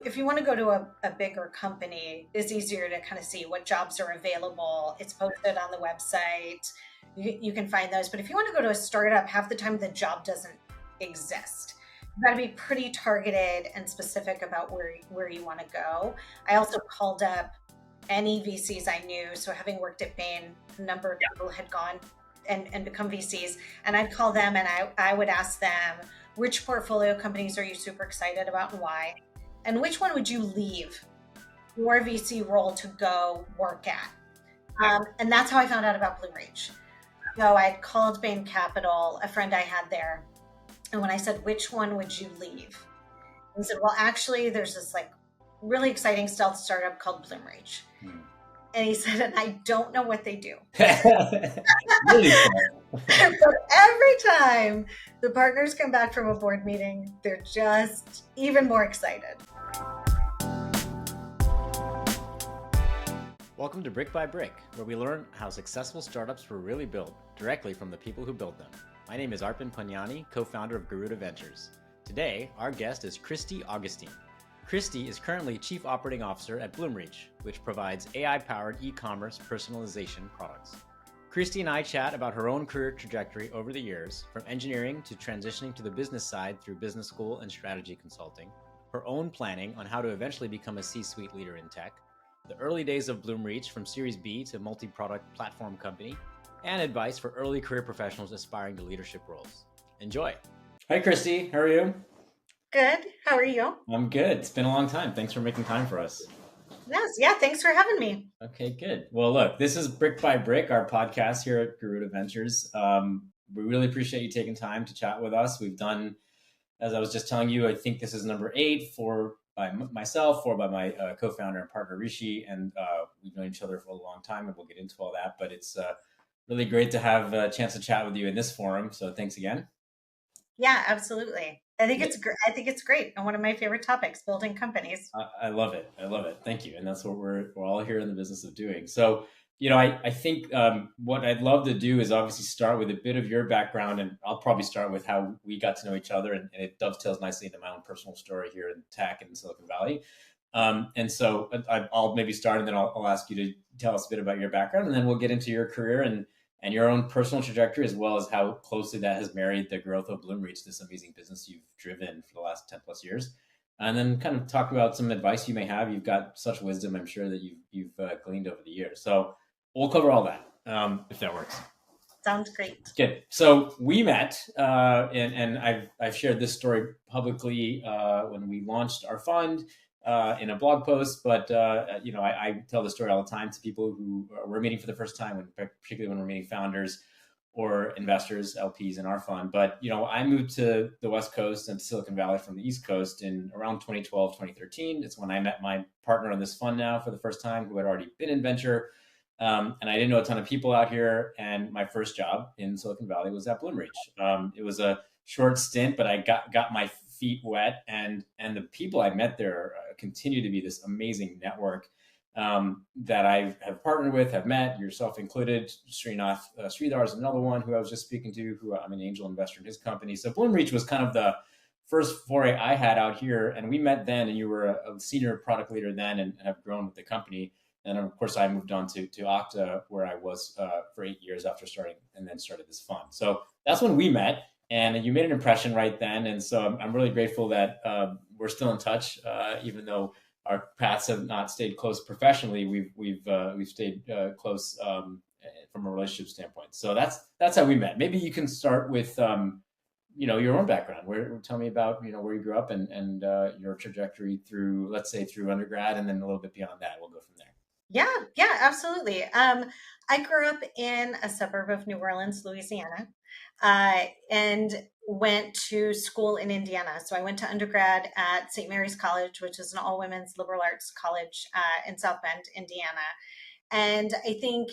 If you want to go to a bigger company, it's easier to kind of see what jobs are available. It's posted on the website. You can find those. But if you want to go to a startup, half the time the job doesn't exist. You got to be pretty targeted and specific about where you want to go. I also called up any VCs I knew. So having worked at Bain, a number of people had gone and become VCs. And I'd call them and I would ask them, which portfolio companies are you super excited about and why? And which one would you leave your VC role to go work at? And that's how I found out about Bloomreach. So I'd called Bain Capital, a friend I had there. And when I said, which one would you leave? He said, well, actually, there's this like really exciting stealth startup called Bloomreach. And he said, and I don't know what they do. Really But every time the partners come back from a board meeting, they're just even more excited. Welcome to Brick by Brick, where we learn how successful startups were really built directly from the people who built them. My name is Arpan Panyani, co-founder of Garuda Ventures. Today, our guest is Christy Augustine. Christy is currently Chief Operating Officer at Bloomreach, which provides AI-powered e-commerce personalization products. Christy and I chat about her own career trajectory over the years, from engineering to transitioning to the business side through business school and strategy consulting, her own planning on how to eventually become a C-suite leader in tech, the early days of Bloomreach from Series B to multi-product platform company, and advice for early career professionals aspiring to leadership roles. Enjoy. Hi, Christy. How are you? Good. How are you? I'm good. It's been a long time. Thanks for making time for us. Yes. Yeah. Thanks for having me. Okay, good. Well, look, this is Brick by Brick, our podcast here at Garuda Ventures. We really appreciate you taking time to chat with us. We've done, as I was just telling you, I think this is number 8 by myself, 4 by my co-founder and partner, Rishi. And we've known each other for a long time, and we'll get into all that. But it's really great to have a chance to chat with you in this forum. So thanks again. Yeah, absolutely. I think it's great. And one of my favorite topics, building companies. I love it. I love it. Thank you. And that's what we're all here in the business of doing. So, I think what I'd love to do is obviously start with a bit of your background, and I'll probably start with how we got to know each other, and it dovetails nicely into my own personal story here in tech and Silicon Valley. And so I'll maybe start, and then I'll ask you to tell us a bit about your background, and then we'll get into your career and your own personal trajectory, as well as how closely that has married the growth of Bloomreach, this amazing business you've driven for the last 10 plus years. And then kind of talk about some advice you may have. You've got such wisdom, I'm sure, that you've gleaned over the years. So we'll cover all that, if that works. Sounds great. Good. So we met, and I've shared this story publicly when we launched our fund in a blog post, but I tell the story all the time to people who we're meeting for the first time, particularly when we're meeting founders or investors, LPs in our fund. But I moved to the West Coast and to Silicon Valley from the East Coast in around 2012, 2013. It's when I met my partner on this fund now for the first time, who had already been in venture. And I didn't know a ton of people out here. And my first job in Silicon Valley was at Bloomreach. It was a short stint, but I got my feet wet, and the people I met there continue to be this amazing network that I have partnered with, have met, yourself included. Srinath Sridhar is another one who I was just speaking to, who I'm an angel investor in his company. So Bloomreach was kind of the first foray I had out here, and we met then, and you were a senior product leader then, and have grown with the company. And of course, I moved on to Okta, where I was for 8 years after starting this fund. So that's when we met. And you made an impression right then. And so I'm really grateful that we're still in touch, even though our paths have not stayed close professionally. We've stayed close from a relationship standpoint. So that's how we met. Maybe you can start with your own background. Tell me about where you grew up and your trajectory through, let's say, through undergrad, and then a little bit beyond that. We'll go from there. Yeah, absolutely. I grew up in a suburb of New Orleans, Louisiana, and went to school in Indiana. So I went to undergrad at St. Mary's College, which is an all-women's liberal arts college in South Bend, Indiana. And I think,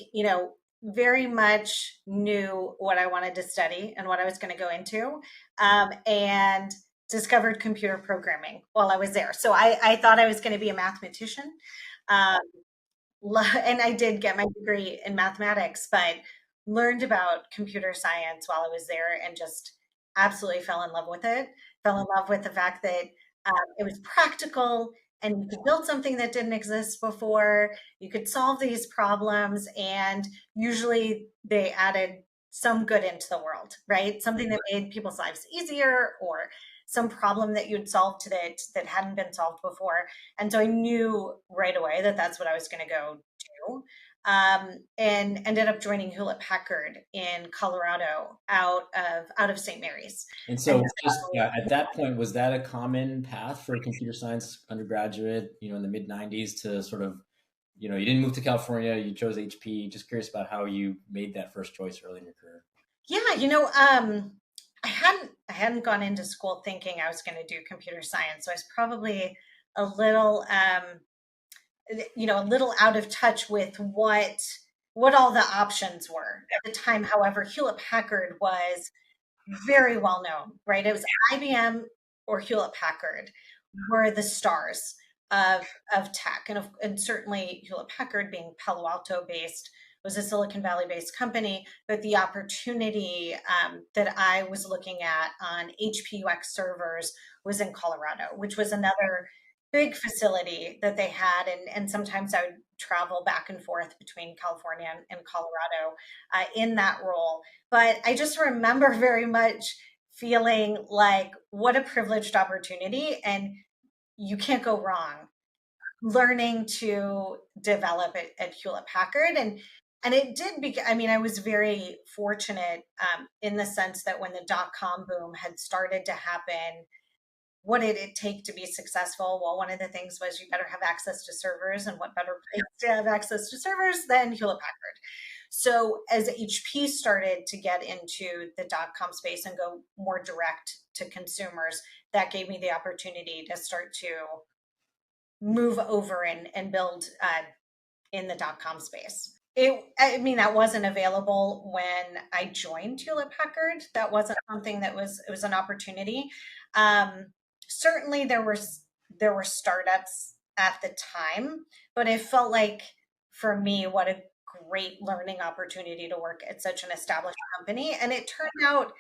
very much knew what I wanted to study and what I was going to go into, and discovered computer programming while I was there. So I thought I was going to be a mathematician. And I did get my degree in mathematics, but learned about computer science while I was there and just absolutely fell in love with it. Fell in love with the fact that it was practical. and you could build something that didn't exist before. You could solve these problems, and usually they added some good into the world, right? Something that made people's lives easier, or some problem that you'd solved that hadn't been solved before. And so I knew right away that that's what I was going to go do. And ended up joining Hewlett Packard in Colorado, out of St. Mary's. And And so, just at that point, was that a common path for a computer science undergraduate, in the mid '90s to sort of, you didn't move to California, you chose HP. Just curious about how you made that first choice early in your career. Yeah, I hadn't gone into school thinking I was going to do computer science, so I was probably a little a little out of touch with what all the options were at the time. However, Hewlett Packard was very well known, right? It was IBM or Hewlett Packard were the stars of tech. And certainly Hewlett Packard, being Palo Alto based, was a Silicon Valley based company, but the opportunity that I was looking at on HPUX servers was in Colorado, which was another big facility that they had. And sometimes I would travel back and forth between California and Colorado in that role. But I just remember very much feeling like, what a privileged opportunity. And you can't go wrong learning to develop it at Hewlett Packard. And it did I was very fortunate in the sense that when the dot-com boom had started to happen, what did it take to be successful? Well, one of the things was you better have access to servers, and what better place to have access to servers than Hewlett Packard? So as HP started to get into the dot-com space and go more direct to consumers, that gave me the opportunity to start to move over and build in the dot-com space. That wasn't available when I joined Hewlett Packard. That wasn't something it was an opportunity. Certainly there were startups at the time, but it felt like, for me, what a great learning opportunity to work at such an established company. And it turned out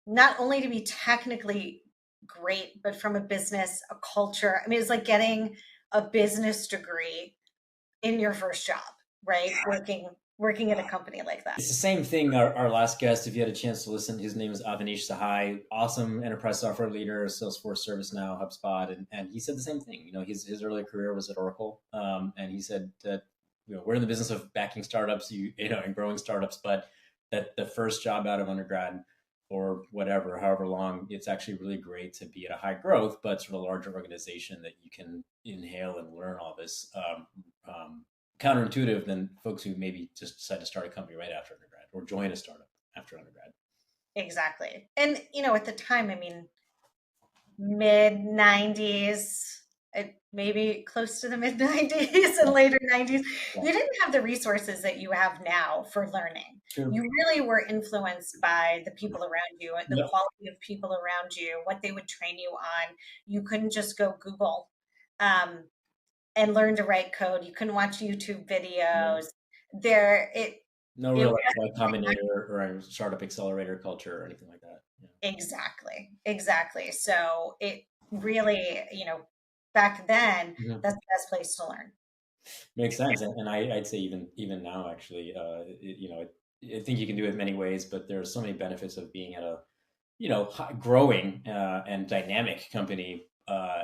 not only to be technically great, but from a business, a culture. It's like getting a business degree in your first job, right? Working at a company like that. It's the same thing. Our last guest, if you had a chance to listen, his name is Avanish Sahai, awesome enterprise software leader, Salesforce, ServiceNow, HubSpot, and he said the same thing. His early career was at Oracle, and he said that we're in the business of backing startups, and growing startups, but that the first job out of undergrad or whatever, however long, it's actually really great to be at a high growth but sort of larger organization that you can inhale and learn all this. Counterintuitive than folks who maybe just decide to start a company right after undergrad or join a startup after undergrad. Exactly. And, at the time, mid 90s, maybe close to the mid 90s and later 90s, you didn't have the resources that you have now for learning. True. You really were influenced by the people around you and the quality of people around you, what they would train you on. You couldn't just go Google and learn to write code. You couldn't watch YouTube videos. No real Y Combinator or a startup accelerator culture or anything like that. Yeah. Exactly. So it really, back then, that's the best place to learn. Makes sense. And I'd say even now, actually, I think you can do it many ways, but there are so many benefits of being at a, growing and dynamic company,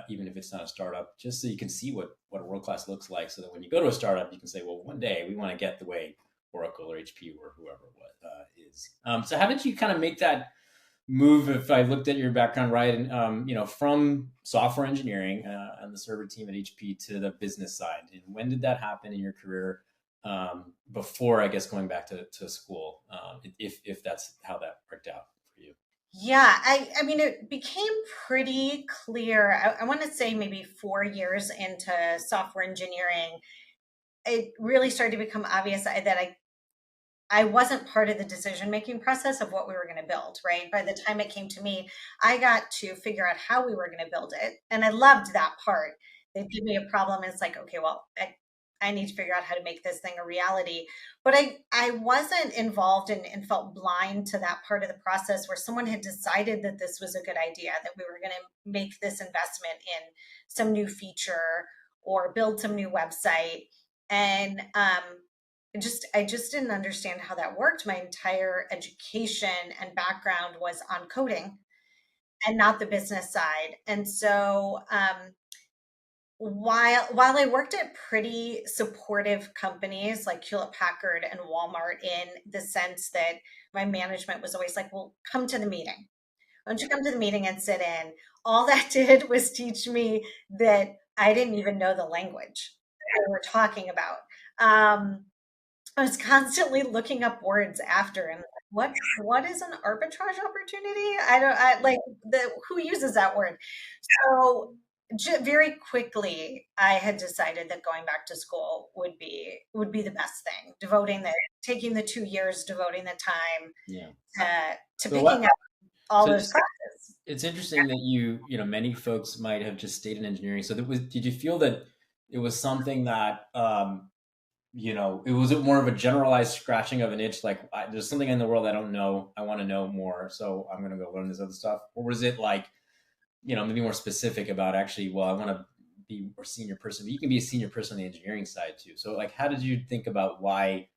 even if it's not a startup, just so you can see what a world-class looks like. So that when you go to a startup, you can say, well, one day we want to get the way Oracle or HP or whoever is. So how did you kind of make that move, if I looked at your background right, and from software engineering and the server team at HP to the business side? And when did that happen in your career, before, I guess, going back to school, if that's how that worked out for you? Yeah, it became pretty clear. I want to say maybe 4 years into software engineering, it really started to become obvious that I wasn't part of the decision-making process of what we were going to build, right? By the time it came to me, I got to figure out how we were going to build it. And I loved that part. They'd give me a problem, and it's like, okay, well, I need to figure out how to make this thing a reality. But I wasn't involved and felt blind to that part of the process where someone had decided that this was a good idea, that we were going to make this investment in some new feature or build some new website. And I just didn't understand how that worked. My entire education and background was on coding and not the business side. And so while I worked at pretty supportive companies like Hewlett Packard and Walmart, in the sense that my management was always like, well, come to the meeting. Why don't you come to the meeting and sit in? All that did was teach me that I didn't even know the language that we were talking about. I was constantly looking up words after, and what is an arbitrage opportunity? I like who uses that word. So very quickly I had decided that going back to school would be the best thing, taking the 2 years, devoting the time to So picking up all so those classes. it's interesting that you know, many folks might have just stayed in engineering. So did you feel that it was something that, you know, was it more of a generalized scratching of an itch? Like, there's something in the world I don't know, I want to know more, so I'm going to go learn this other stuff. Or was it like, you know, maybe more specific about actually, well, I want to be more senior person, but you can be a senior person on the engineering side too. So like, how did you think about why,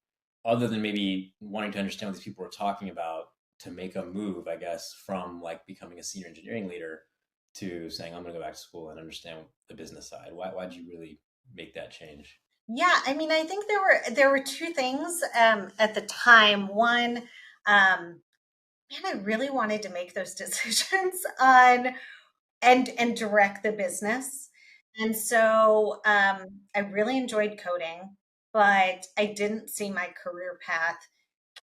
other than maybe wanting to understand what these people were talking about, to make a move, I guess, from like becoming a senior engineering leader to saying, I'm going to go back to school and understand the business side? Why did you really make that change? Yeah, I mean, I think there were two things at the time. One, man, I really wanted to make those decisions on and direct the business. And so I really enjoyed coding, but I didn't see my career path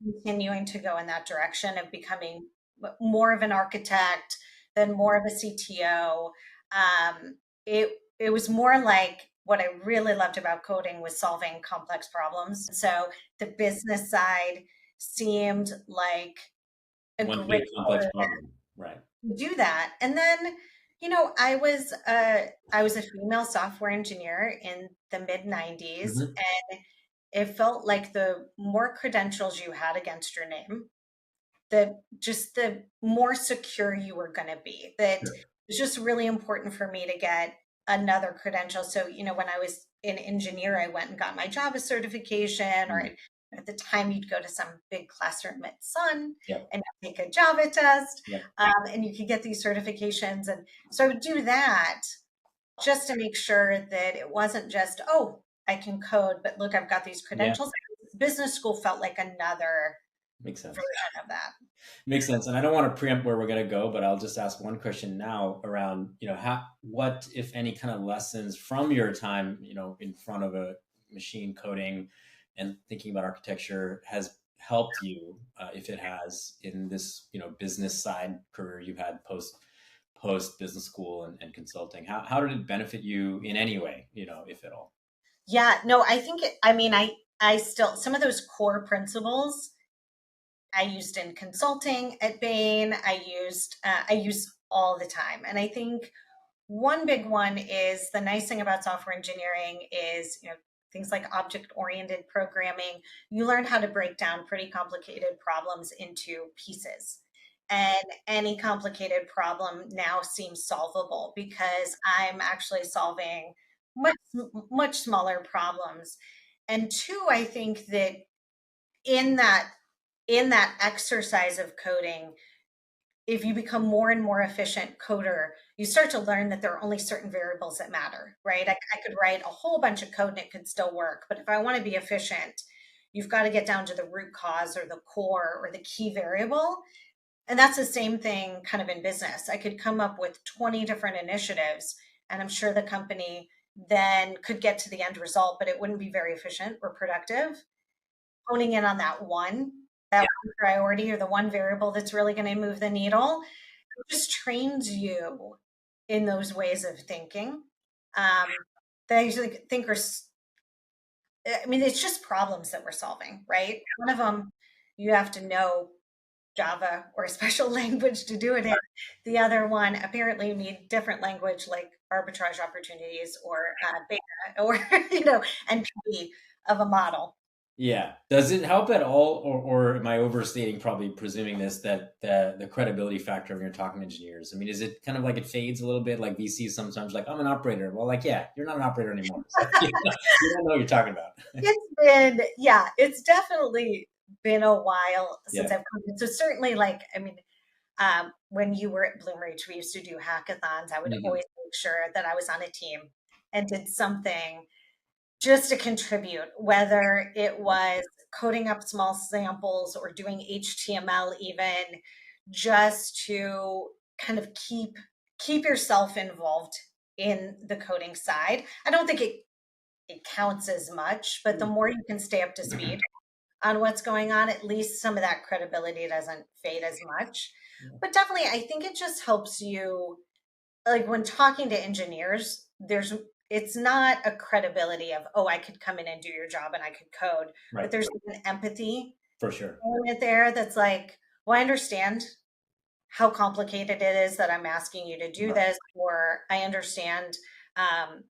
continuing to go in that direction of becoming more of an architect, then more of a CTO. It was more like, what I really loved about coding was solving complex problems. So the business side seemed like a One great big complex problem, right? do that. And then, I was a female software engineer in the mid 90s, Mm-hmm. and it felt like the more credentials you had against your name, the more secure you were going to be. That Sure. was just really important for me to get another credential. So, when I was an engineer, I went and got my Java certification, or Mm. at the time you'd go to some big classroom at Sun Yep. and take a Java test, Yep. and you could get these certifications. And so I would do that just to make sure that it wasn't just, oh, I can code, but look, I've got these Yeah. credentials. Business school felt like another Makes sense. version of that. Makes sense. And I don't want to preempt where we're going to go, but I'll just ask one question now around, you know, what, if any, kind of lessons from your time, you know, in front of a machine coding and thinking about architecture has helped you, if it has, in this, you know, business side career you've had post business school and consulting. How did it benefit you in any way, you know, if at all? Yeah, no, I think I mean, I still, some of those core principles I used in consulting at Bain. I use all the time. And I think one big one is, the nice thing about software engineering is, things like object oriented programming. You learn how to break down pretty complicated problems into pieces. And any complicated problem now seems solvable because I'm actually solving much, much smaller problems. And two, I think that in that exercise of coding, if you become more and more efficient coder, you start to learn that there are only certain variables that matter, right? I could write a whole bunch of code and it could still work. But if I want to be efficient, you've got to get down to the root cause or the core or the key variable. And that's the same thing kind of in business. I could come up with 20 different initiatives, and I'm sure the company then could get to the end result, but it wouldn't be very efficient or productive. Honing in on that one priority, or the one variable that's really going to move the needle, it just trains you in those ways of thinking. That I usually think I mean, it's just problems that we're solving, right? One of them, you have to know Java or a special language to do it in. The other one, apparently you need different language like arbitrage opportunities or beta or NP of a model. Yeah. Does it help at all, or am I overstating, probably presuming this, that the credibility factor when you're talking to engineers? I mean, is it kind of like it fades a little bit, like VCs sometimes like, I'm an operator. Well, like, yeah, you're not an operator anymore. So, you don't know what you're talking about. It's definitely been a while since Yeah. I've come in. So certainly when you were at Bloomreach, we used to do hackathons. I would Mhm. always make sure that I was on a team and did something just to contribute, whether it was coding up small samples or doing HTML, even just to kind of keep yourself involved in the coding side. I don't think it counts as much, but the more you can stay up to speed on what's going on, at least some of that credibility doesn't fade as much. Yeah. But definitely, I think it just helps you, like when talking to engineers, it's not a credibility of, oh, I could come in and do your job and I could code, but Right. there's an empathy For sure. element there that's like, well, I understand how complicated it is that I'm asking you to do Right. this, or um,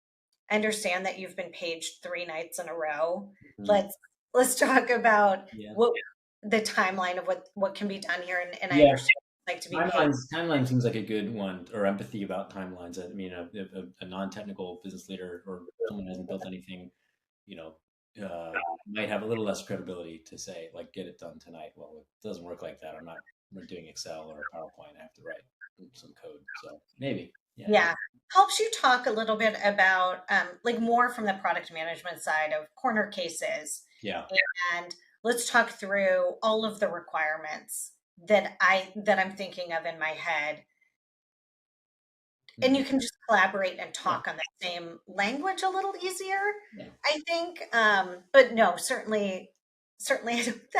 I understand that you've been paged 3 nights in a row. Mhm. Let's talk about Yeah. what the timeline of what can be done here, and I Yeah. understand what it's like to be paid. Timeline seems like a good one, or empathy about timelines. I mean, a non-technical business leader or someone who hasn't built anything, you know, might have a little less credibility to say, like, get it done tonight. Well, it doesn't work like that. I'm not doing Excel or PowerPoint. I have to write some code. So maybe, yeah. Yeah. Helps you talk a little bit about like more from the product management side of corner cases. Yeah. And let's talk through all of the requirements that I'm thinking of in my head. And Mhm. you can just collaborate and Yeah. talk on the same language a little easier, Yeah. I think. But no, certainly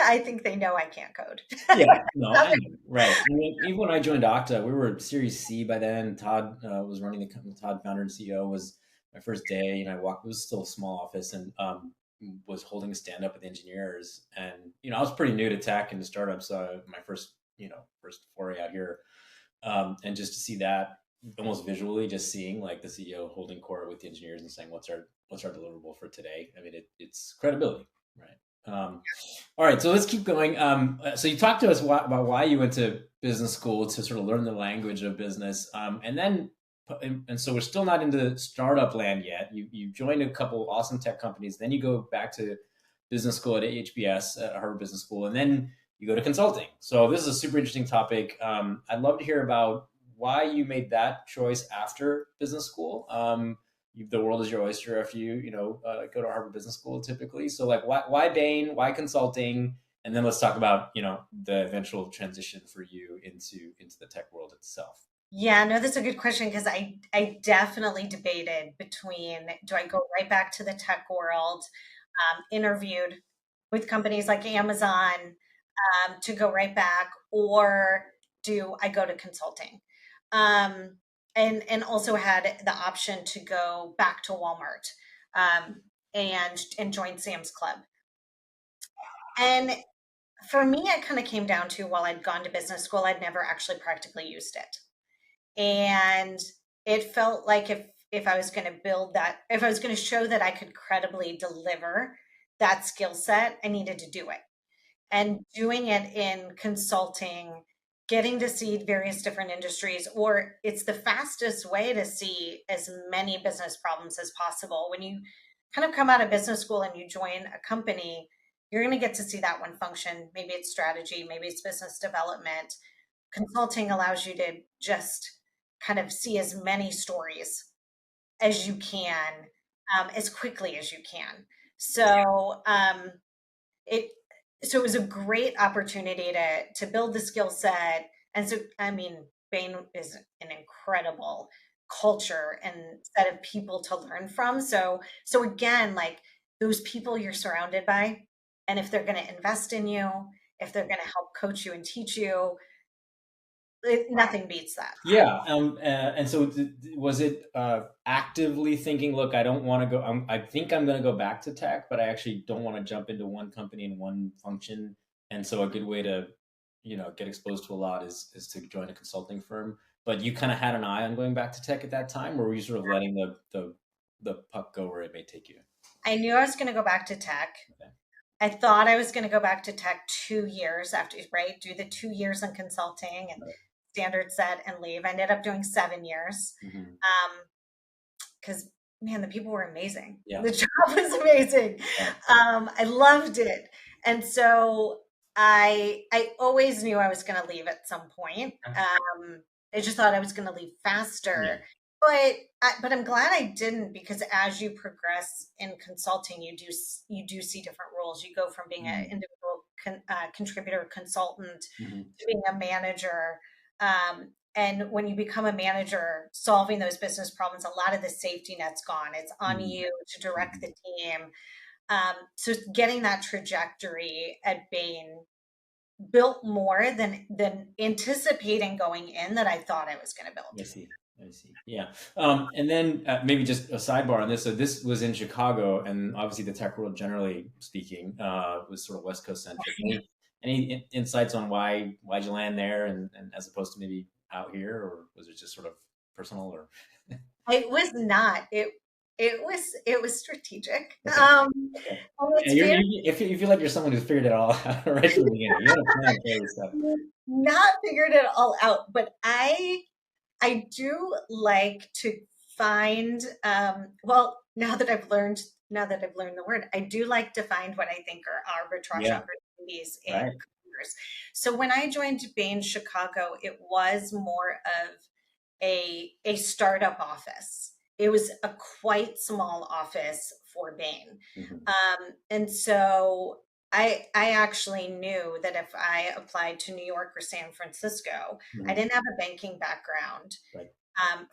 I think they know I can't code. Yeah, no, I know. Right. I mean, even when I joined Okta, we were Series C by then. Todd was running the company. Todd, founder and CEO, was my first day, and I walked. It was still a small office, and was holding a stand up with engineers. And I was pretty new to tech and to startups. So my first foray out here, and just to see that almost visually, just seeing like the CEO holding court with the engineers and saying, "What's our deliverable for today?" I mean, it's credibility, right? All right, so let's keep going. So you talked to us about why you went to business school to sort of learn the language of business, and so we're still not into startup land yet. You joined a couple awesome tech companies, then you go back to business school at HBS at Harvard Business School, and then you go to consulting. So this is a super interesting topic. I'd love to hear about why you made that choice after business school. The world is your oyster after you go to Harvard Business School typically. So like why Bain, why consulting, and then let's talk about the eventual transition for you into the tech world itself. Yeah, no, that's a good question because I definitely debated between, do I go right back to the tech world, interviewed with companies like Amazon, to go right back, or do I go to consulting? Um, and also had the option to go back to Walmart, and join Sam's Club. And for me, it kind of came down to, while I'd gone to business school, I'd never actually practically used it. And it felt like if I was going to build that, if I was going to show that I could credibly deliver that skill set, I needed to do it. And doing it in consulting, getting to see various different industries, or it's the fastest way to see as many business problems as possible. When you kind of come out of business school and you join a company, you're going to get to see that one function. Maybe it's strategy, maybe it's business development. Consulting allows you to just kind of see as many stories as you can, as quickly as you can. So it so it was a great opportunity to build the skill set. And so, I mean, Bain is an incredible culture and set of people to learn from. So again, like those people you're surrounded by, and if they're going to invest in you, if they're going to help coach you and teach you, nothing beats that. Yeah. And so was it actively thinking, look, I don't want to go, I think I'm going to go back to tech, but I actually don't want to jump into one company and one function. And so a good way to, get exposed to a lot is to join a consulting firm. but you kind of had an eye on going back to tech at that time, or were you sort of letting the puck go where it may take you? I knew I was going to go back to tech. Okay. I thought I was going to go back to tech 2 years after, right? Do the 2 years in consulting and Right. standard set and leave. I ended up doing 7 years. Mm-hmm. Because man, the people were amazing. Yeah. The job was amazing. Yeah. I loved it. And so I always knew I was going to leave at some point. I just thought I was going to leave faster. Yeah. But I'm glad I didn't, because as you progress in consulting, you do see different roles. You go from being an individual contributor consultant Mm-hmm. to being a manager. And when you become a manager, solving those business problems, a lot of the safety net's gone. It's on you to direct the team. So getting that trajectory at Bain built more than anticipating going in that I thought I was going to build. I see. Yeah. And then maybe just a sidebar on this. So this was in Chicago, and obviously the tech world, generally speaking, was sort of West Coast centric. Any insights on why'd you land there, and as opposed to maybe out here, or was it just sort of personal? Or it was not. It was strategic. Okay. Okay. If you feel like you're someone who's figured it all out right from the beginning, you don't plan to carry stuff. Not figured it all out, but I do like to find. Well, now that I've learned the word, I do like to find what I think are arbitrage opportunities in careers. So when I joined Bain Chicago, it was more of a startup office. It was a quite small office for Bain. And so I actually knew that if I applied to New York or San Francisco, I didn't have a banking background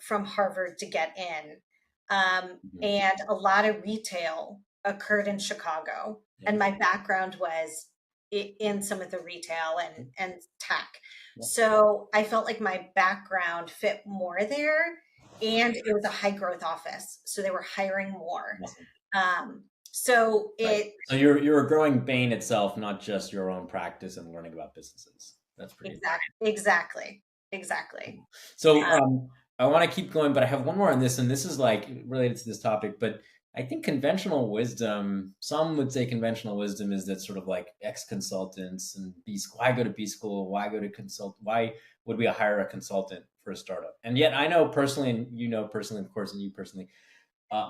from Harvard to get in. And a lot of retail occurred in Chicago. And my background was in some of the retail and tech. So I felt like my background fit more there. And it was a high growth office. So they were hiring more. So you're growing Bain itself, not just your own practice and learning about businesses. That's pretty exactly. So I want to keep going, but I have one more on this, and this is like related to this topic, but I think conventional wisdom, some would say conventional wisdom is that sort of like ex-consultants and why go to B school? Why go to consult? Why would we hire a consultant for a startup? And yet I know personally, and you know personally, of course, and you personally,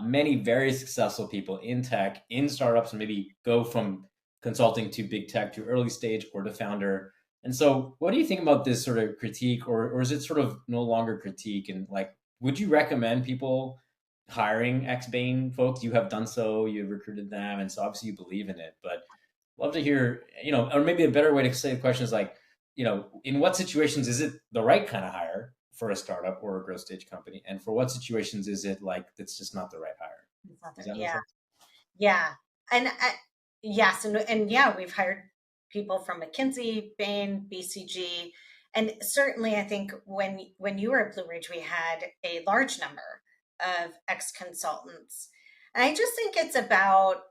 many very successful people in tech, in startups, and maybe go from consulting to big tech to early stage or to founder. And so what do you think about this sort of critique, or is it sort of no longer critique? And like, would you recommend people hiring ex-Bain folks? You have done so, you've recruited them, and so obviously you believe in it, but love to hear, or maybe a better way to say the question is like, in what situations is it the right kind of hire for a startup or a growth stage company? And for what situations is it like, it's just not the right hire? Yeah. And yes. And yeah, we've hired people from McKinsey, Bain, BCG. And certainly I think when you were at Bloomreach, we had a large number of ex-consultants. And I just think it's about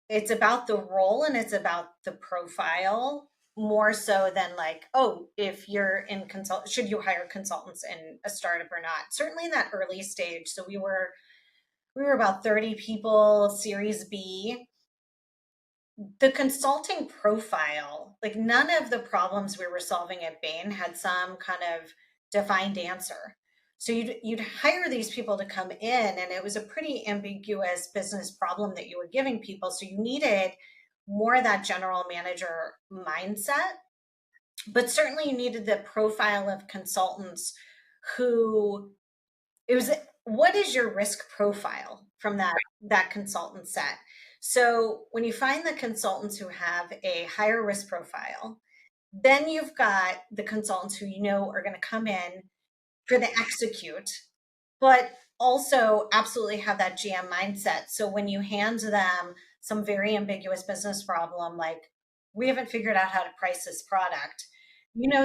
the role and it's about the profile more so than like, oh, if you're in should you hire consultants in a startup or not? Certainly in that early stage. So we were about 30 people, Series B. The consulting profile, like none of the problems we were solving at Bain had some kind of defined answer. So you'd hire these people to come in, and it was a pretty ambiguous business problem that you were giving people. So you needed more of that general manager mindset, but certainly you needed the profile of consultants who what is your risk profile from that consultant set? So when you find the consultants who have a higher risk profile, then you've got the consultants who are going to come in for the execute, but also absolutely have that GM mindset. So when you hand them some very ambiguous business problem, like we haven't figured out how to price this product,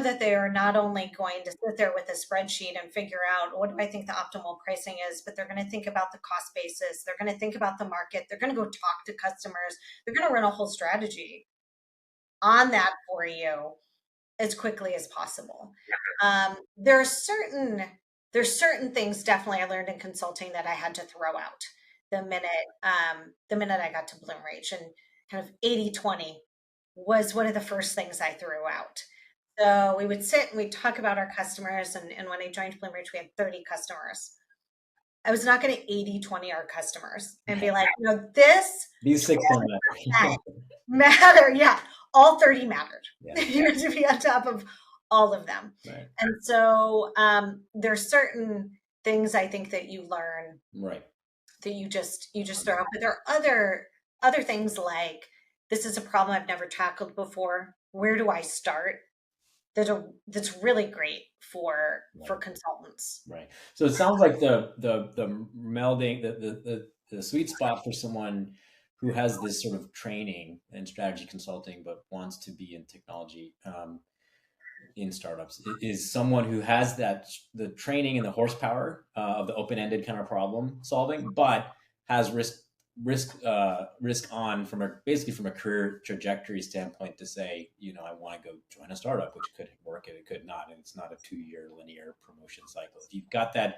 that they are not only going to sit there with a spreadsheet and figure out what do I think the optimal pricing is, but they're going to think about the cost basis. They're going to think about the market. They're going to go talk to customers. They're going to run a whole strategy on that for you. as quickly as possible. There's certain things definitely I learned in consulting that I had to throw out the minute I got to Bloomreach, and kind of 80/20 was one of the first things I threw out. So we would sit and we'd talk about our customers. And when I joined Bloomreach, we had 30 customers. I was not going to 80/20 our customers and be like, these 6 don't matter. Yeah. All 30 mattered. Yeah. You had to be on top of all of them. Right. And so there's certain things I think that you learn that you just throw out. But there are other things like, this is a problem I've never tackled before. Where do I start? That's really great for consultants. Right. So it sounds like the melding, the sweet spot for someone who has this sort of training in strategy consulting but wants to be in technology in startups is someone who has the training and the horsepower of the open-ended kind of problem solving, but has risk on basically from a career trajectory standpoint to say, I want to go join a startup, which could work and it could not, and it's not a 2-year linear promotion cycle. If you've got that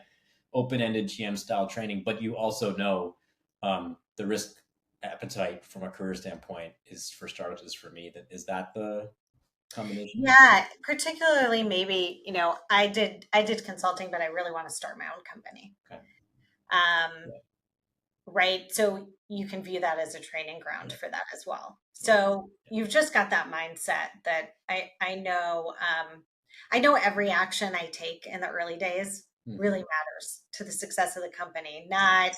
open-ended GM style training, but you also know the risk appetite from a career standpoint is for startups is for me. Is that the combination? Yeah, particularly maybe, I did consulting, but I really want to start my own company. Okay. Right. So you can view that as a training ground for that as well. So you've just got that mindset that I know every action I take in the early days really matters to the success of the company. Not,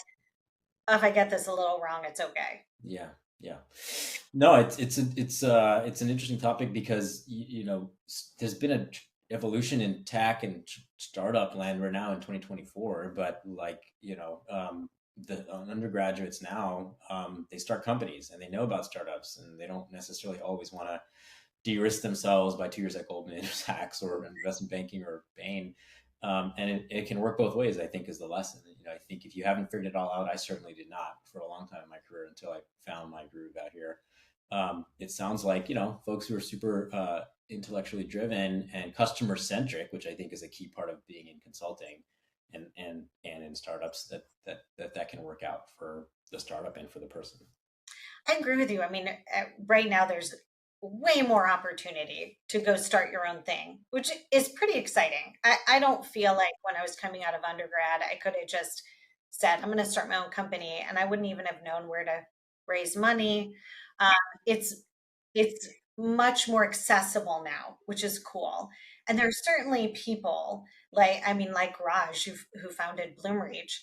if I get this a little wrong, it's okay. Yeah. Yeah. No, it's an interesting topic because, there's been an evolution in tech and startup land. We're now in 2024, but the undergraduates now, they start companies and they know about startups and they don't necessarily always want to de-risk themselves by 2 years at Goldman Sachs or investment banking or Bain. And it can work both ways, I think, is the lesson. I think if you haven't figured it all out, I certainly did not for a long time in my career until I found my groove out here. It sounds like, folks who are super intellectually driven and customer centric, which I think is a key part of being in consulting and in startups, that can work out for the startup and for the person. I agree with you. I mean, right now there's way more opportunity to go start your own thing, which is pretty exciting. I don't feel like when I was coming out of undergrad, I could have just said, I'm going to start my own company, and I wouldn't even have known where to raise money. It's much more accessible now, which is cool. And there's certainly people like Raj, who founded Bloomreach,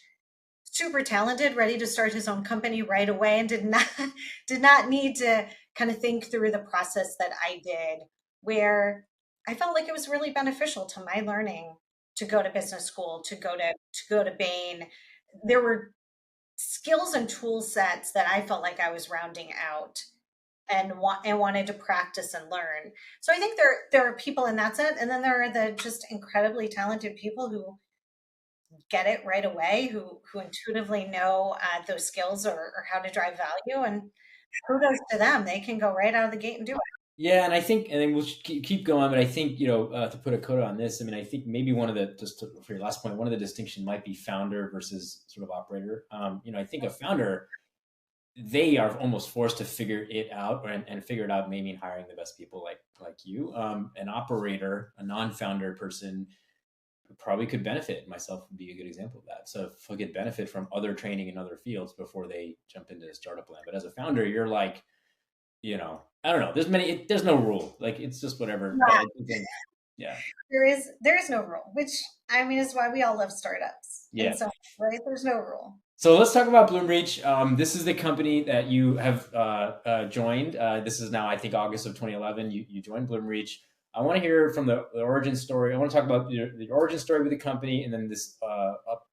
super talented, ready to start his own company right away, and did not need to kind of think through the process that I did, where I felt like it was really beneficial to my learning to go to business school, to go to Bain. There were skills and tool sets that I felt like I was rounding out and wanted to practice and learn. So I think there are people in that set, and then there are the just incredibly talented people who get it right away, who intuitively know those skills or how to drive value, and kudos to them. They can go right out of the gate and do it. Yeah, and I think, and then we'll keep going, but I think, to put a coda on this, I mean, I think maybe for your last point, one of the distinction might be founder versus sort of operator. I think a founder, they are almost forced to figure it out, and figure it out maybe in hiring the best people like you. An operator, a non-founder person, probably could benefit. Myself would be a good example of that. So if I could benefit from other training in other fields before they jump into startup land. But as a founder, you're like, I don't know. There's no rule. Like, it's just whatever. Yeah. There is no rule, which I mean is why we all love startups. Yeah. And so, right? There's no rule. So let's talk about Bloomreach. This is the company that you have joined. This is now, I think, August of 2011. You joined Bloomreach. I want to hear from the origin story. I want to talk about the origin story with the company, and then this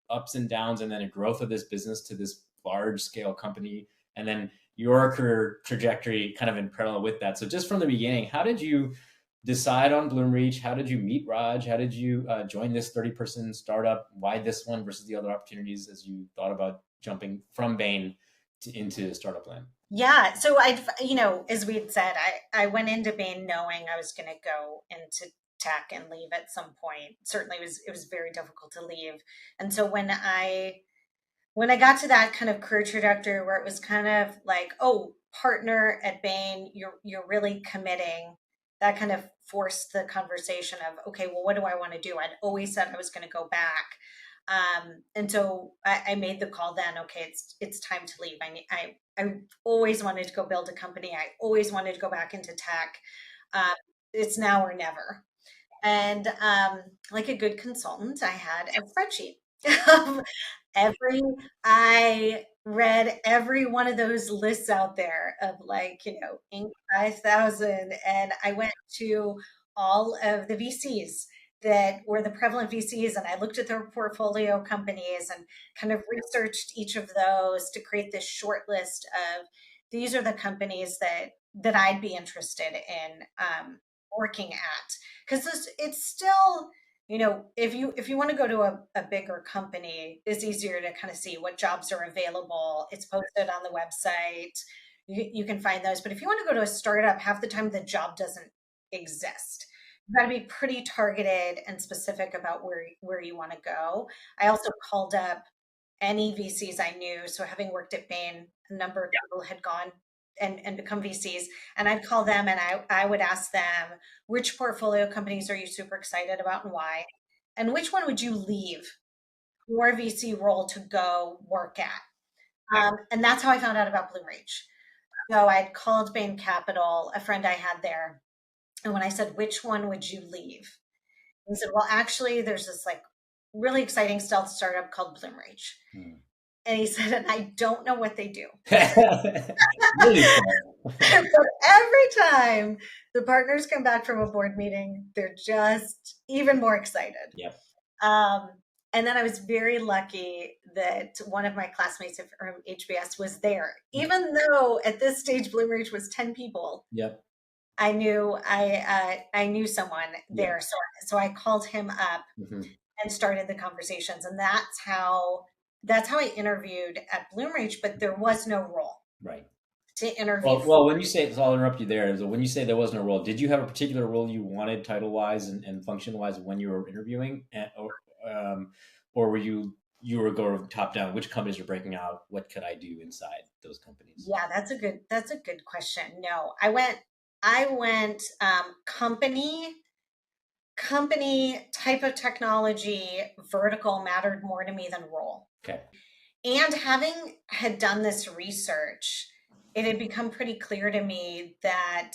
ups and downs, and then a growth of this business to this large scale company, and then your career trajectory kind of in parallel with that. So just from the beginning, how did you decide on Bloomreach? How did you meet Raj? How did you join this 30-person startup? Why this one versus the other opportunities as you thought about jumping from Bain into startup land? Yeah. So as we had said, I went into Bain knowing I was going to go into tech and leave at some point. Certainly it was very difficult to leave. And so when I got to that kind of career trajectory where it was kind of like, oh, partner at Bain, you're really committing, that kind of forced the conversation of, okay, well, what do I want to do? I'd always said I was going to go back. And so I made the call then, okay, it's time to leave. I always wanted to go build a company. I always wanted to go back into tech. Um, it's now or never. And like a good consultant, I had a spreadsheet. every I read every one of those lists out there of like, Inc. 5000, and I went to all of the VCs that were the prevalent VCs, and I looked at their portfolio companies and kind of researched each of those to create this short list of these are the companies that I'd be interested in working at, because it's still, if you want to go to a bigger company, it's easier to kind of see what jobs are available. It's posted on the website. You can find those. But if you want to go to a startup, half the time the job doesn't exist. You've got to be pretty targeted and specific about where you want to go. I also called up any VCs I knew. So having worked at Bain, a number of people had gone and become VCs. And I'd call them and I would ask them, which portfolio companies are you super excited about and why? And which one would you leave your VC role to go work at? And that's how I found out about Bloomreach. So I'd called Bain Capital, a friend I had there. And when I said, which one would you leave? He said, well, actually, there's this like really exciting stealth startup called Bloomreach. And he said, and I don't know what they do. Really But every time the partners come back from a board meeting, they're just even more excited. Yep. And then I was very lucky that one of my classmates from HBS was there, even though at this stage Bloomreach was 10 people. Yep. I knew someone there, so I called him up and started the conversations, and that's how I interviewed at Bloomreach. But there was no role, right, to interview. Well, when you say, so I'll interrupt you there. So when you say there was no role, did you have a particular role you wanted, title wise and function wise, when you were interviewing, or were you going top down? Which companies are breaking out? What could I do inside those companies? Yeah, that's a good question. No, I went company type of technology vertical mattered more to me than role. Okay. And having had done this research, it had become pretty clear to me that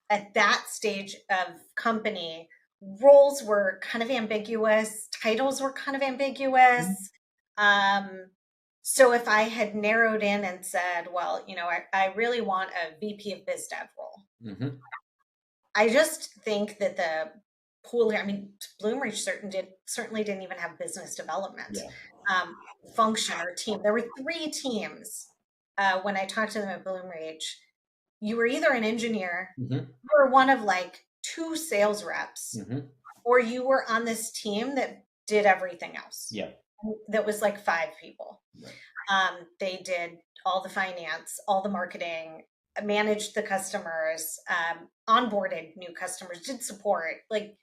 at that stage of company, roles were kind of ambiguous, titles were kind of ambiguous. So if I had narrowed in and said, well, I really want a VP of biz dev role. I just think that the pool here, I mean, Bloomreach certainly didn't even have business development function or team. There were 3 teams when I talked to them at Bloomreach. You were either an engineer, you were one of like 2 sales reps, or you were on this team that did everything else. Yeah. That was like 5 people. Right. They did all the finance, all the marketing, managed the customers, onboarded new customers, did support, like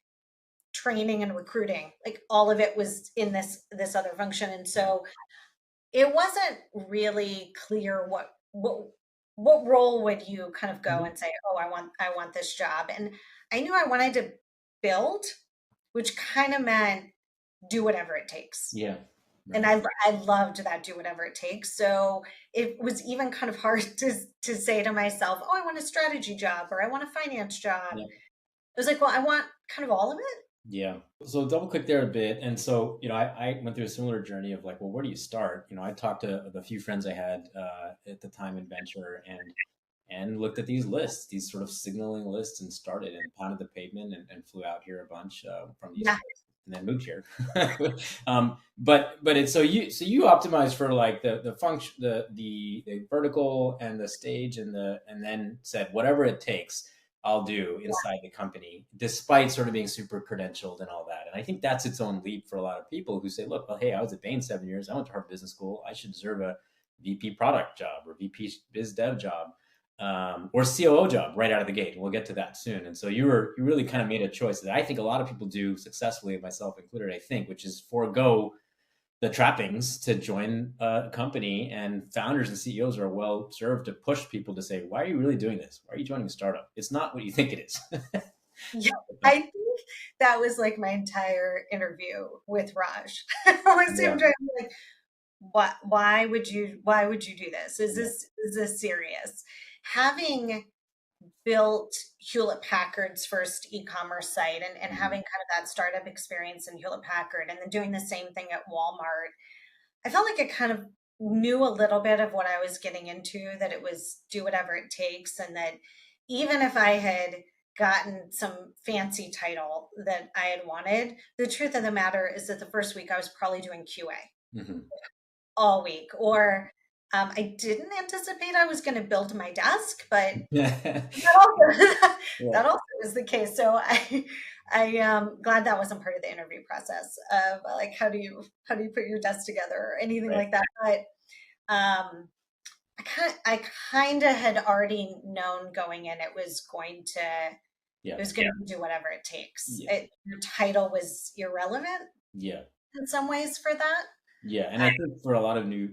training and recruiting, like all of it was in this other function. And so it wasn't really clear what role would you kind of go and say, oh, I want this job. And I knew I wanted to build, which kind of meant do whatever it takes. Yeah. Right. And I loved that do whatever it takes. So it was even kind of hard to say to myself, oh, I want a strategy job or I want a finance job. Yeah. It was like, well, I want kind of all of it. Yeah. So double click there a bit. And so, I went through a similar journey of like, well, where do you start? I talked to the few friends I had at the time in venture and looked at these lists, these sort of signaling lists, and started and pounded the pavement and flew out here a bunch from these and then moved here. But it's so you optimized for like the function, the vertical and the stage and then said whatever it takes I'll do inside the company, despite sort of being super credentialed and all that. And I think that's its own leap for a lot of people who say, look, well, hey, I was at Bain 7 years. I went to Harvard Business School. I should deserve a VP product job or VP biz dev job, or COO job right out of the gate. We'll get to that soon. And so you really kind of made a choice that I think a lot of people do successfully, myself included, I think, which is forego the trappings to join a company. And founders and CEOs are well served to push people to say, why are you really doing this? Why are you joining a startup? It's not what you think it is. Yeah, I think that was like my entire interview with Raj. Was him trying to be like, why would you do this? Is this serious? Having built Hewlett Packard's first e-commerce site and having kind of that startup experience in Hewlett Packard and then doing the same thing at Walmart, I felt like I kind of knew a little bit of what I was getting into, that it was do whatever it takes, and that even if I had gotten some fancy title that I had wanted, the truth of the matter is that the first week I was probably doing QA all week, or I didn't anticipate I was going to build my desk, but that also is the case. So I am glad that wasn't part of the interview process of like, how do you put your desk together or anything like that. But I kind of had already known going in it was going to do whatever it takes. Your title was irrelevant in some ways for that. Yeah, and I think for a lot of new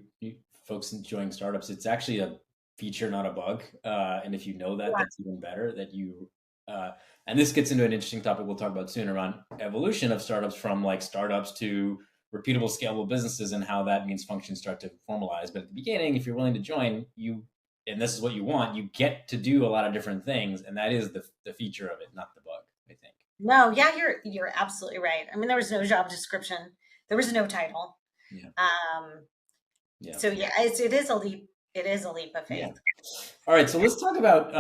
folks enjoying startups, it's actually a feature, not a bug. And if you know that, that's even better. That you and this gets into an interesting topic we'll talk about soon around evolution of startups, from like startups to repeatable, scalable businesses, and how that means functions start to formalize. But at the beginning, if you're willing to join, and this is what you want, you get to do a lot of different things, and that is the feature of it, not the bug, I think. No, yeah, you're absolutely right. I mean, there was no job description, there was no title. So it is a leap. It is a leap of faith. All right, so let's talk about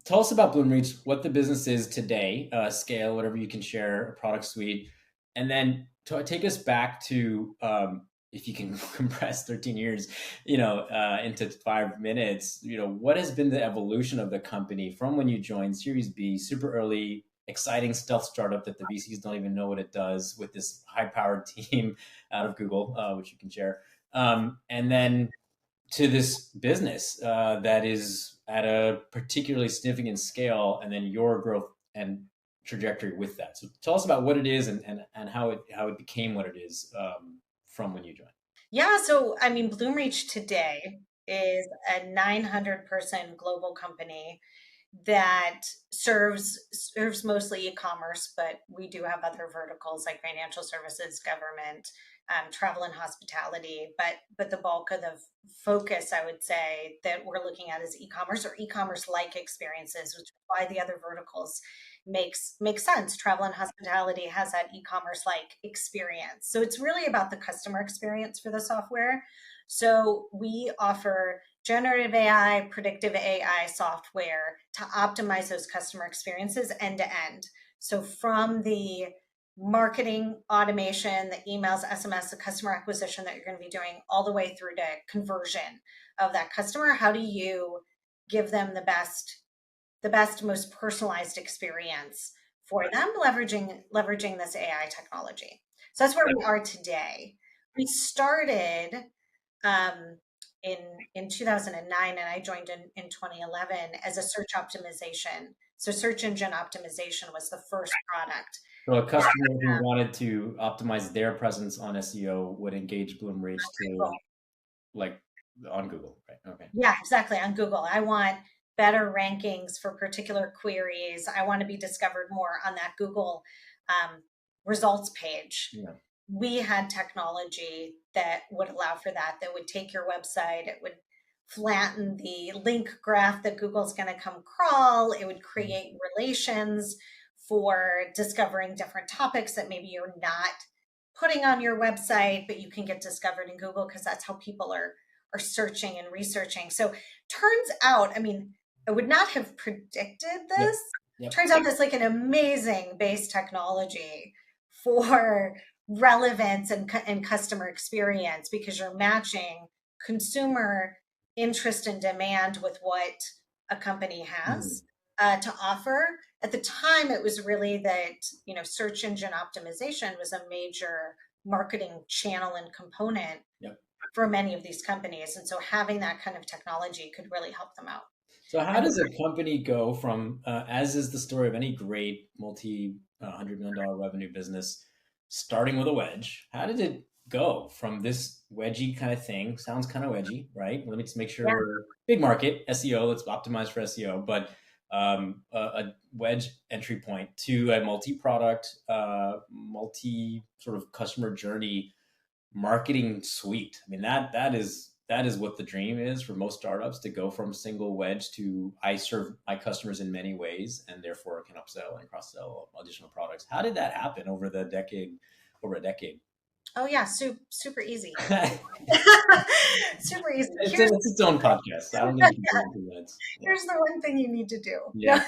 tell us about Bloomreach, what the business is today, scale, whatever you can share, a product suite, and then take us back to if you can compress 13 years, into 5 minutes. What has been the evolution of the company from when you joined Series B, super early, exciting stealth startup that the VCs don't even know what it does, with this high-powered team out of Google, which you can share, and then to this business that is at a particularly significant scale, and then your growth and trajectory with that. So tell us about what it is and how it became what it is from when you joined. Yeah, so I mean, Bloomreach today is a 900-person global company that serves mostly e-commerce, but we do have other verticals like financial services, government, travel and hospitality. But the bulk of the focus, I would say, that we're looking at is e-commerce or e-commerce-like experiences, which is why the other verticals makes sense. Travel and hospitality has that e-commerce-like experience. So it's really about the customer experience for the software. So we offer generative AI, predictive AI software to optimize those customer experiences end to end. So from the marketing automation, the emails, SMS, the customer acquisition that you're going to be doing, all the way through to conversion of that customer, how do you give them the best, most personalized experience for them, leveraging this AI technology. So that's where we are today. We started in 2009, and I joined in 2011 as a search optimization. So search engine optimization was the first product. So a customer who wanted to optimize their presence on SEO would engage Bloomreach like on Google, right? Okay. Yeah, exactly. On Google. I want better rankings for particular queries. I want to be discovered more on that Google results page. Yeah. We had technology that would allow for that would take your website, it would flatten the link graph that Google's going to come crawl, it would create relations for discovering different topics that maybe you're not putting on your website, but you can get discovered in Google because that's how people are searching and researching. So turns out, I mean, I would not have predicted this. Yep. Turns out that's like an amazing base technology for relevance and customer experience, because you're matching consumer interest and demand with what a company has to offer. At the time, it was really that, search engine optimization was a major marketing channel and component for many of these companies. And so having that kind of technology could really help them out. So how does a company go from, as is the story of any great multi-$100 million revenue business, starting with a wedge? How did it go from this wedgy kind of thing? Sounds kind of wedgy, right? Let me just make sure Yeah. we're big market SEO. Let's optimize for SEO, but a wedge entry point to a multi-product, multi sort of customer journey marketing suite. I mean, that is what the dream is for most startups, to go from single wedge to I serve my customers in many ways and therefore can upsell and cross sell additional products. How did that happen over a decade? Oh yeah, super easy. Super easy. It's its own podcast. I don't think you can do 2 minutes. Yeah. Here's the one thing you need to do. Yeah.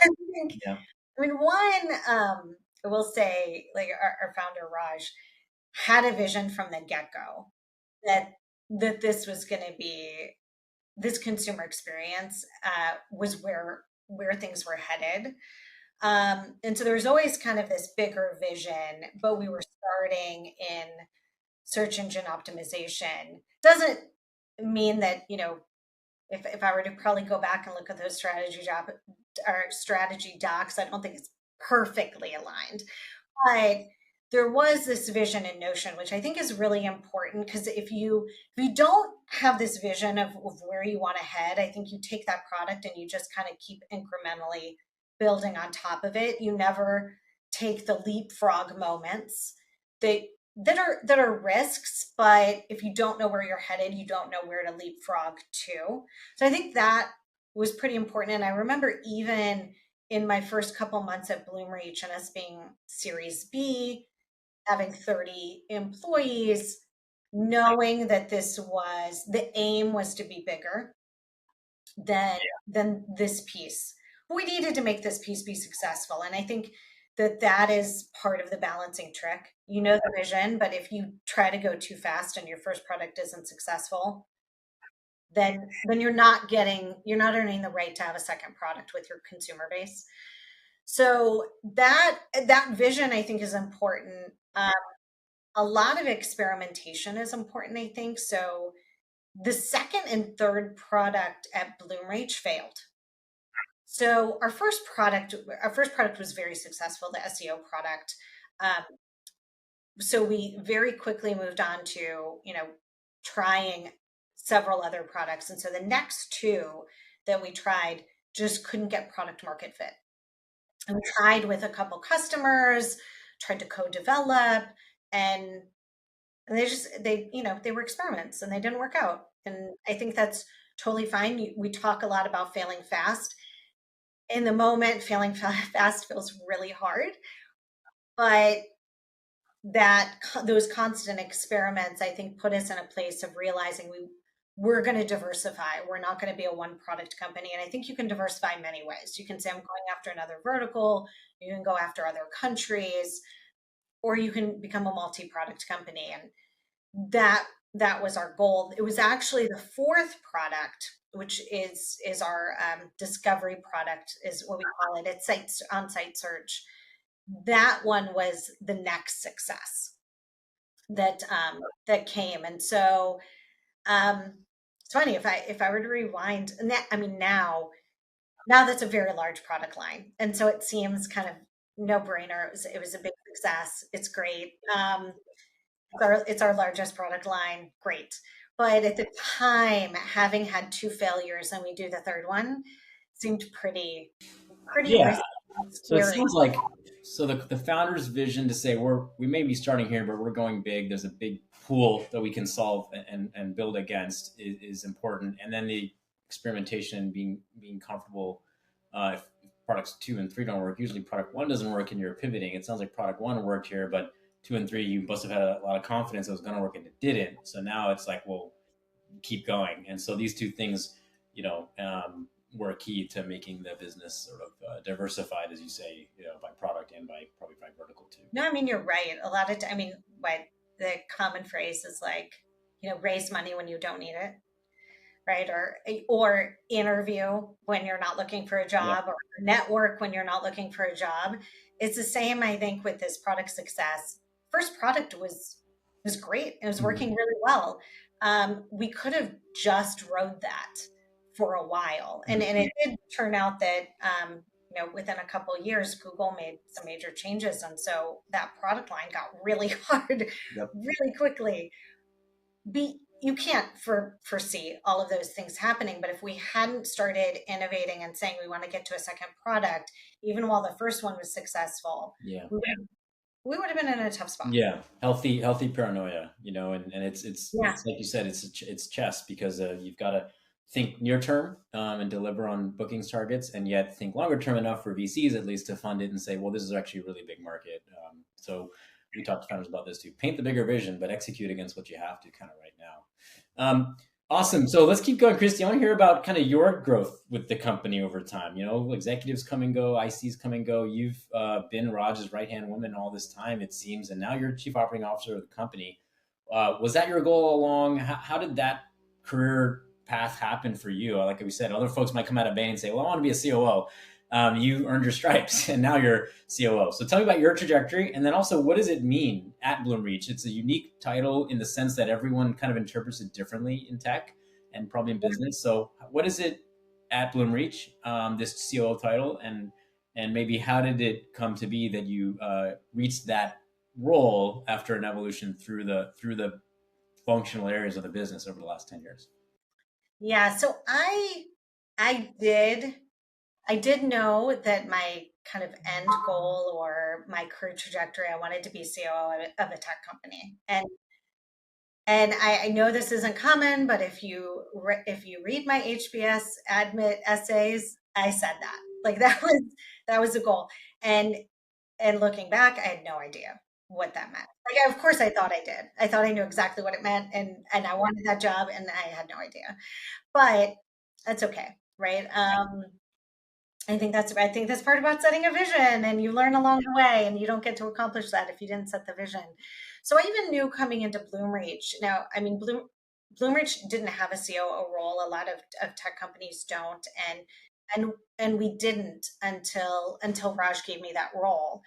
No, I mean, one, I will say, like our founder Raj had a vision from the get-go that this was going to be, this consumer experience was where things were headed. And so there was always kind of this bigger vision, but we were starting in search engine optimization. Doesn't mean that, if I were to probably go back and look at those strategy docs, I don't think it's perfectly aligned. But there was this vision and notion, which I think is really important, because if you don't have this vision of where you want to head, I think you take that product and you just kind of keep incrementally building on top of it. You never take the leapfrog moments that are risks, but if you don't know where you're headed, you don't know where to leapfrog to. So I think that was pretty important. And I remember even in my first couple months at Bloomreach and us being Series B, having 30 employees, knowing that the aim was to be bigger than this piece. We needed to make this piece be successful. And I think that is part of the balancing trick. You know the vision, but if you try to go too fast and your first product isn't successful, then you're not earning the right to have a second product with your consumer base. So that vision, I think, is important. A lot of experimentation is important, I think. So the second and third product at Bloomreach failed. So our first product was very successful, the SEO product. So we very quickly moved on to, trying several other products. And so the next two that we tried just couldn't get product market fit. And we tried with a couple customers, tried to co-develop, and they were experiments and they didn't work out. And I think that's totally fine. We talk a lot about failing fast. In the moment, failing fast feels really hard, but those constant experiments, I think, put us in a place of realizing we're going to diversify. We're not going to be a one product company. And I think you can diversify in many ways. You can say, I'm going after another vertical, you can go after other countries, or you can become a multi-product company. And that was our goal. It was actually the fourth product, which is our discovery product, is what we call it. It's on-site search. That one was the next success that came. And so it's funny, if I were to rewind, and now that's a very large product line, and so it seems kind of no brainer. It was a big success. It's great. It's our largest product line. Great. But at the time, having had two failures and we do the third one seemed pretty Yeah. So it scary. sounds like, the founder's vision to say we may be starting here, but we're going big. There's a big pool that we can solve and build against is important. And then the experimentation, being comfortable. If products 2 and 3 don't work, usually product 1 doesn't work and you're pivoting. It sounds like product 1 worked here, but 2 and 3, you must have had a lot of confidence it was going to work and it didn't. So now it's like, well, keep going. And so these two things, were key to making the business sort of diversified, as you say, by product and probably by vertical too. No, you're right. A lot of what the common phrase is like, raise money when you don't need it, right? Or interview when you're not looking for a job, or network when you're not looking for a job. It's the same, I think, with this product success. First product was great. It was working really well. we could have just rode that for a while. And it did turn out that, within a couple of years, Google made some major changes. And so that product line got really hard really quickly. You can't foresee all of those things happening. But if we hadn't started innovating and saying we want to get to a second product, even while the first one was successful, we would have been in a tough spot. Yeah, healthy paranoia, and it's like you said, it's chess, because you've got to think near term and deliver on bookings targets, and yet think longer term enough for VCs at least to fund it and say, well, this is actually a really big market. So we talked to founders about this too. Paint the bigger vision, but execute against what you have to kind of right now. Awesome. So let's keep going, Christy. I want to hear about kind of your growth with the company over time. Executives come and go, ICs come and go. You've been Raj's right-hand woman all this time, it seems, and now you're chief operating officer of the company. Was that your goal all along? How did that career path happen for you? Like we said, other folks might come out of Bain and say, well, I want to be a COO. You earned your stripes and now you're COO. So tell me about your trajectory. And then also, what does it mean at Bloomreach? It's a unique title in the sense that everyone kind of interprets it differently in tech and probably in business. So what is it at Bloomreach, this COO title, and maybe how did it come to be that you reached that role after an evolution through the functional areas of the business over the last 10 years? Yeah. So I did know that my kind of end goal or my career trajectory, I wanted to be COO of a tech company. And I know this isn't common, but if you read my HBS admit essays, I said that. Like that was the goal. And looking back, I had no idea what that meant. Like, of course I thought I did. I thought I knew exactly what it meant, and I wanted that job, and I had no idea. But that's okay, right? I think that's part about setting a vision, and you learn along the way, and you don't get to accomplish that if you didn't set the vision. So I even knew coming into Bloomreach. Now, I mean, Bloomreach didn't have a COO role. A lot of tech companies don't, and we didn't until Raj gave me that role.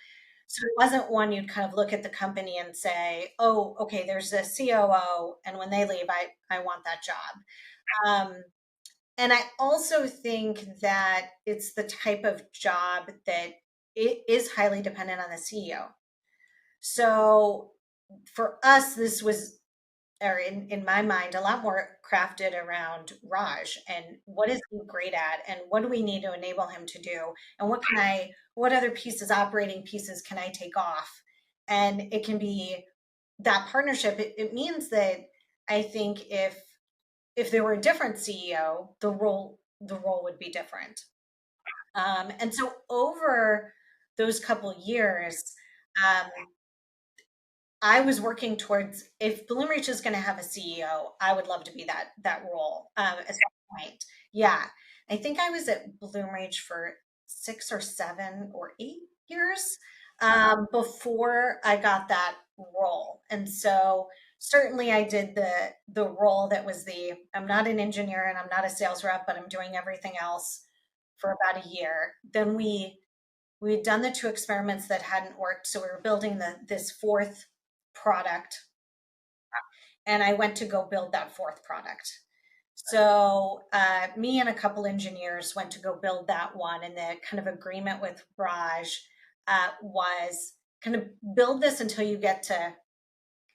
So it wasn't one you'd kind of look at the company and say, oh, okay, there's a COO, and when they leave, I want that job. And I also think that it's the type of job that it is highly dependent on the CEO. So for us, this was, or in my mind, a lot more crafted around Raj and what is he great at, and what do we need to enable him to do, and what other pieces, operating pieces, can I take off? And it can be that partnership. It means that I think if there were a different CEO, the role would be different. And so over those couple years, I was working towards, if Bloomreach is going to have a CEO, I would love to be that role at some point. Yeah, I think I was at Bloomreach for 6 or 7 or 8 years before I got that role, and so certainly I did the role that was I'm not an engineer and I'm not a sales rep, but I'm doing everything else for about a year. Then we had done the 2 experiments that hadn't worked, so we were building this 4th product, and I went to go build that 4th product. So me and a couple engineers went to go build that one, and the kind of agreement with Raj was kind of build this until you get to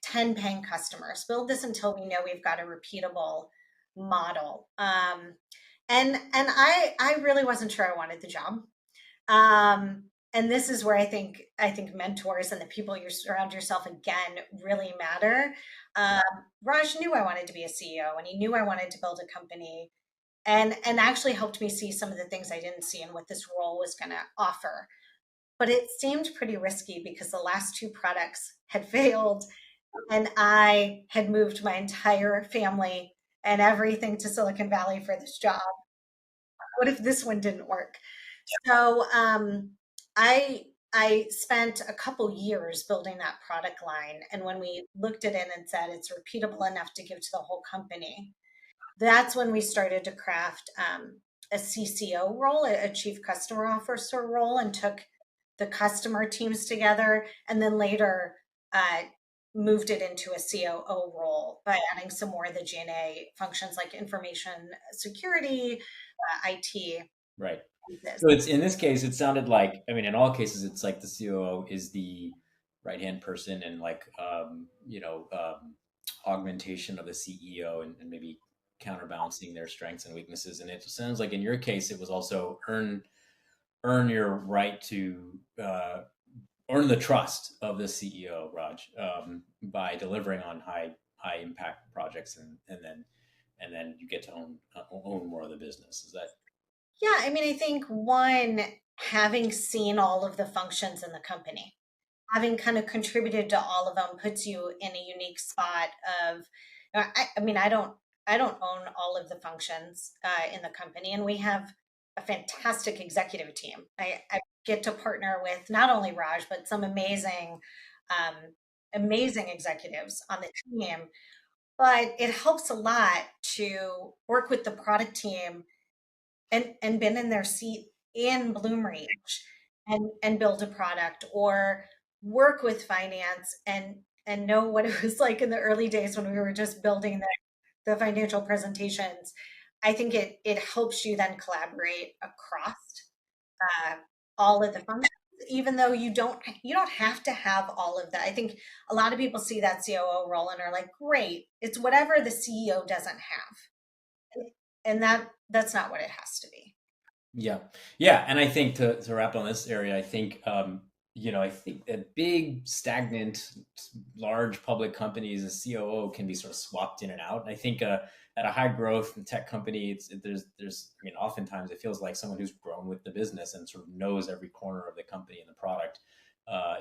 10 paying customers, build this until we know we've got a repeatable model. And I really wasn't sure I wanted the job. And this is where I think mentors and the people you surround yourself again really matter. Raj knew I wanted to be a CEO, and he knew I wanted to build a company, and actually helped me see some of the things I didn't see and what this role was going to offer. But it seemed pretty risky because the last 2 products had failed, and I had moved my entire family and everything to Silicon Valley for this job. What if this one didn't work? So I spent a couple years building that product line. And when we looked at it and said it's repeatable enough to give to the whole company, that's when we started to craft a CCO role, a chief customer officer role, and took the customer teams together. And then later moved it into a COO role by adding some more of the G&A functions like information security, IT. Right. So it's in this case, it sounded like, I mean, in all cases, it's like the COO is the right hand person and like, augmentation of the CEO and maybe counterbalancing their strengths and weaknesses. And it sounds like in your case, it was also earn your right to earn the trust of the CEO, Raj, by delivering on high impact projects, and then you get to own more of the business. Is that? Yeah, I mean, I think one, having seen all of the functions in the company, having kind of contributed to all of them puts you in a unique spot of, I mean, I don't own all of the functions in the company, and we have a fantastic executive team. I get to partner with not only Raj, but some um, amazing executives on the team. But it helps a lot to work with the product team and been in their seat in Bloomreach and build a product, or work with finance and know what it was like in the early days when we were just building the financial presentations. I think it helps you then collaborate across uh, all of the functions, even though you don't have to have all of that. I think a lot of people see that COO role and are like, great, it's whatever the CEO doesn't have, and that's not what it has to be. Yeah. Yeah. And I think to wrap on this area, I think, I think that big, stagnant, large public companies, a COO can be sort of swapped in and out. And I think at a high growth tech company, I mean, oftentimes it feels like someone who's grown with the business and sort of knows every corner of the company and the product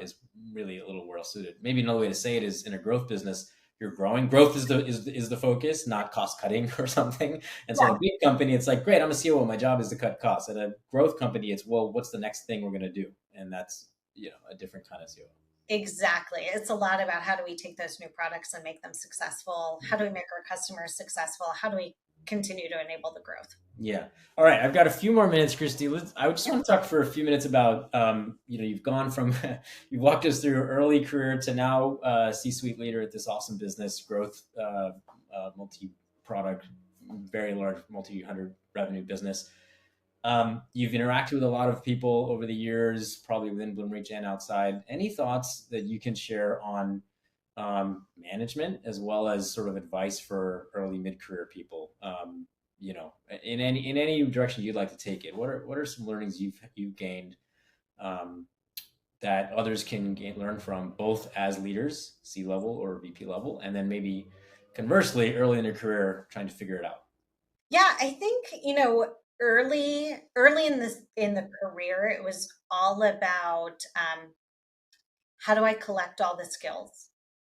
is really a little well suited. Maybe another way to say it is in a growth business, you're growing. Growth is the focus, not cost cutting or something. And so in Yeah. a big company, it's like, great, I'm a COO. My job is to cut costs. At a growth company, it's, well, what's the next thing we're going to do? And that's, a different kind of COO. Exactly. It's a lot about how do we take those new products and make them successful? How do we make our customers successful? How do we continue to enable the growth? Yeah. All right. I've got a few more minutes, Christy. I just want to talk for a few minutes about, you've gone from, you've walked us through your early career to now C-suite leader at this awesome business, growth, multi-product, very large, multi-hundred revenue business. You've interacted with a lot of people over the years, probably within Bloomreach and outside. Any thoughts that you can share on management as well as sort of advice for early mid-career people? In any direction you'd like to take it. What are some learnings you've gained that others can learn from, both as leaders, C level or VP level, and then maybe conversely, early in their career, trying to figure it out? Yeah, I think, early in the career, it was all about how do I collect all the skills?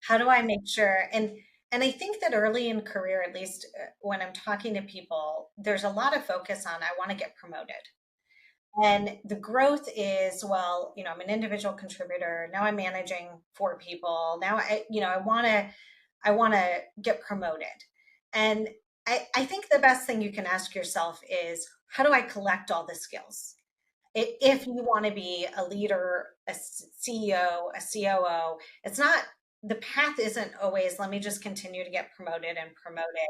How do I make sure? And I think that early in career, at least when I'm talking to people, there's a lot of focus on I want to get promoted. And the growth is, well, I'm an individual contributor. Now I'm managing four people. Now I want to get promoted. And I think the best thing you can ask yourself is, how do I collect all the skills? If you want to be a leader, a CEO, a COO, it's not, the path isn't always, let me just continue to get promoted and promoted.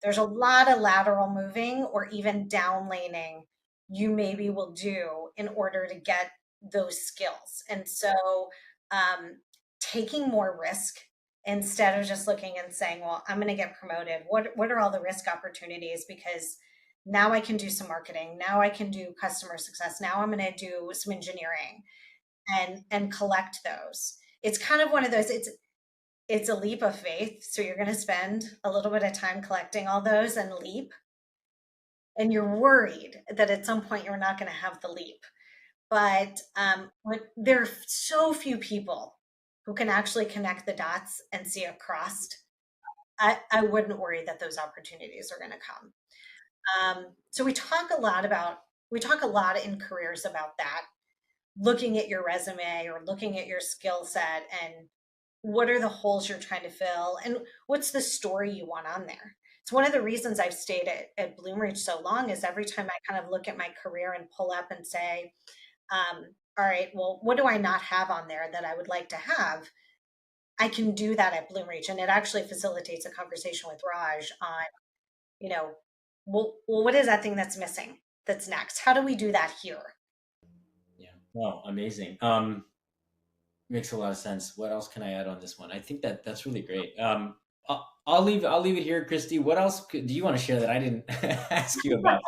There's a lot of lateral moving or even down laning you maybe will do in order to get those skills. And so taking more risk instead of just looking and saying, well, I'm going to get promoted. What are all the risk opportunities? Because now I can do some marketing. Now I can do customer success. Now I'm going to do some engineering and collect those. It's kind of one of those, it's a leap of faith. So you're going to spend a little bit of time collecting all those and leap. And you're worried that at some point you're not going to have the leap. But there are so few people who can actually connect the dots and see across. I wouldn't worry that those opportunities are going to come. So we talk a lot in careers about that, looking at your resume or looking at your skill set and what are the holes you're trying to fill and what's the story you want on there. It's one of the reasons I've stayed at Bloomreach so long is every time I kind of look at my career and pull up and say, all right, well, what do I not have on there that I would like to have? I can do that at Bloomreach. And it actually facilitates a conversation with Raj on, you know, well, what is that thing that's missing that's next? How do we do that here? Yeah. Well, amazing. Makes a lot of sense. What else can I add on this one? I think that that's really great. I'll leave it here, Christy. What else do you want to share that I didn't ask you about?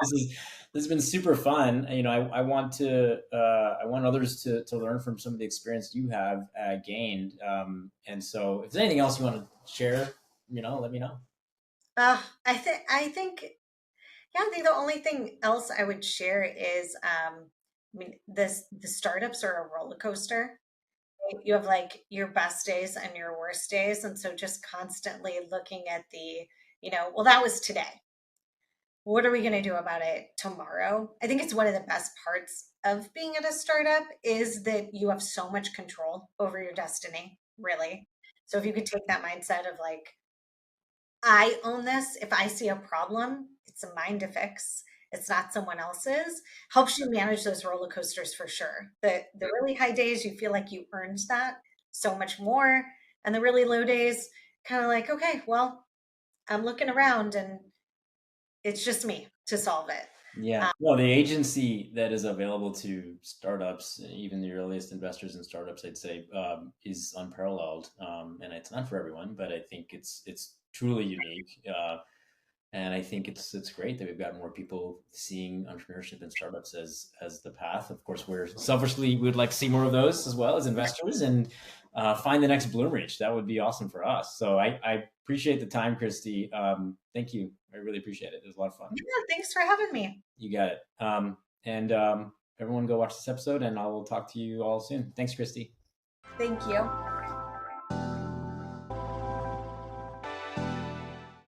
This has been super fun. You know, I want to I want others to learn from some of the experience you have gained. And so, if there's anything else you want to share, you know, let me know. I think yeah, I think the only thing else I would share is I mean the startups are a roller coaster. You have like your best days and your worst days, and so just constantly looking at the, well, that was today. What are we going to do about it tomorrow? I think it's one of the best parts of being at a startup is that you have so much control over your destiny, really. So if you could take that mindset of like, I own this. If I see a problem, it's a mine to fix. It's not someone else's. Helps you manage those roller coasters for sure. The really high days, you feel like you earned that so much more. And the really low days, kind of like, okay, well, I'm looking around and it's just me to solve it. Yeah. Well, the agency that is available to startups, even the earliest investors in startups, I'd say, is unparalleled. And it's not for everyone, but I think it's truly unique. And I think it's great that we've got more people seeing entrepreneurship and startups as the path. Of course, we're selfishly we would like to see more of those as well as investors, and find the next Bloomreach. That would be awesome for us. So I appreciate the time, Christy. Thank you. I really appreciate it. It was a lot of fun. Yeah, thanks for having me. You got it. And everyone, go watch this episode, and I will talk to you all soon. Thanks, Christy. Thank you.